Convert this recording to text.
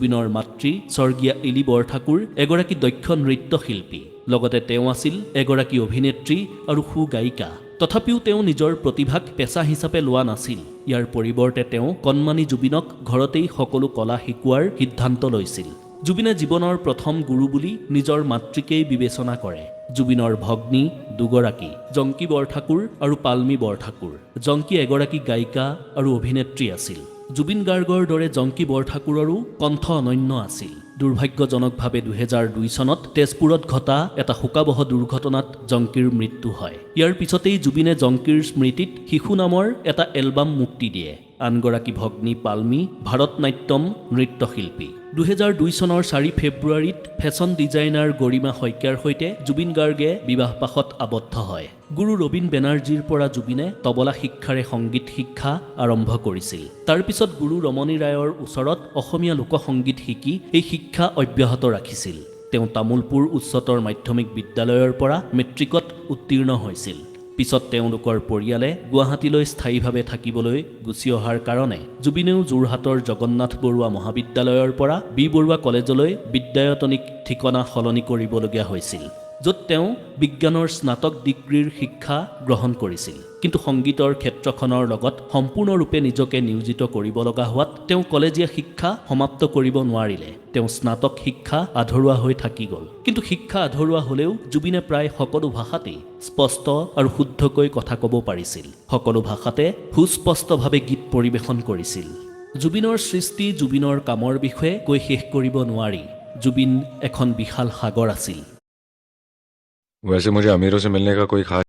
জুবিনৰ মাতৃ স্বৰ্গীয়া এলি বৰঠাকুৰ এগৰাকী দক্ষ নৃত্যশিল্পী। লগতে তেওঁ আছিল এগৰাকী অভিনেত্ৰী আৰু সুগায়িকা। তথাপিও তেওঁ নিজৰ প্ৰতিভাক পেছা হিচাপে লোৱা নাছিল। ইয়াৰ পৰিৱৰ্তে তেওঁ কণমানি জুবিনক ঘৰতেই সকলো কলা শিকোৱাৰ সিদ্ধান্ত লৈছিল। জুবিনে জীৱনৰ প্ৰথম গুৰু বুলি নিজৰ মাতৃকেই বিবেচনা কৰে। জুবিনৰ ভগ্নী দুগৰাকী, জংকী বৰঠাকুৰ আৰু পাল্মী বৰঠাকুৰ। জংকী এগৰাকী গায়িকা আৰু অভিনেত্ৰী আছিল। জুবিন গাৰ্গৰ দৰে জংকী বৰঠাকুৰৰো কণ্ঠ অনন্য আছিল। দুৰ্ভাগ্যজনকভাৱে 2002 চনত তেজপুৰত ঘটা এটা শোকাবহ দুৰ্ঘটনাত জংকীৰ মৃত্যু হয়। ইয়াৰ পিছতেই জুবিনে জংকীৰ স্মৃতিত শিশু নামৰ এটা এলবাম মুক্তি দিয়ে। আনগৰাকী ভগ্নী পাল্মী ভাৰতনাট্যম নৃত্যশিল্পী। 2002 চনৰ 4 ফেব্ৰুৱাৰীত ফেশ্বন ডিজাইনাৰ গৰিমা শইকীয়াৰ সৈতে জুবিন গাৰ্গে বিবাহপাশত আবদ্ধ হয়। গুৰু ৰবীন বেনাৰ্জীৰ পৰা জুবিনে তবলা শিক্ষাৰে সংগীত শিক্ষা আৰম্ভ কৰিছিল। তাৰ পিছত গুৰু ৰমণী ৰায়ৰ ওচৰত অসমীয়া লোকসংগীত শিকি এই শিক্ষা অব্যাহত ৰাখিছিল। তেওঁ তামোলপুৰ উচ্চতৰ মাধ্যমিক বিদ্যালয়ৰ পৰা মেট্ৰিকত উত্তীৰ্ণ হৈছিল। পিছত তেওঁলোকৰ পৰিয়ালে গুৱাহাটীলৈ স্থায়ীভাৱে থাকিবলৈ গুচি অহাৰ কাৰণে জুবিনেও যোৰহাটৰ জগন্নাথ বৰুৱা মহাবিদ্যালয়ৰ পৰা বি বৰুৱা কলেজলৈ বিদ্যায়তনিক ঠিকনা সলনি কৰিবলগীয়া হৈছিল, য'ত তেওঁ বিজ্ঞানৰ স্নাতক ডিগ্ৰীৰ শিক্ষা গ্ৰহণ কৰিছিল। কিন্তু সংগীতৰ ক্ষেত্ৰখনৰ লগত সম্পূৰ্ণৰূপে নিজকে নিয়োজিত কৰিব লগা হোৱাত তেওঁ কলেজীয়া শিক্ষা সমাপ্ত কৰিব নোৱাৰিলে। তেওঁ স্নাতক শিক্ষা আধৰুৱা হৈ থাকি গ'ল। কিন্তু শিক্ষা আধৰুৱা হ'লেও জুবিনে প্ৰায় সকলো ভাষাতেই স্পষ্ট আৰু শুদ্ধকৈ কথা ক'ব পাৰিছিল। সকলো ভাষাতে সুস্পষ্টভাৱে গীত পৰিৱেশন কৰিছিল। জুবিনৰ সৃষ্টি, জুবিনৰ কামৰ বিষয়ে কৈ শেষ কৰিব নোৱাৰি। জুবিন এখন বিশাল সাগৰ আছিল। वैसे मुझे अमीरों से मिलने का कोई खास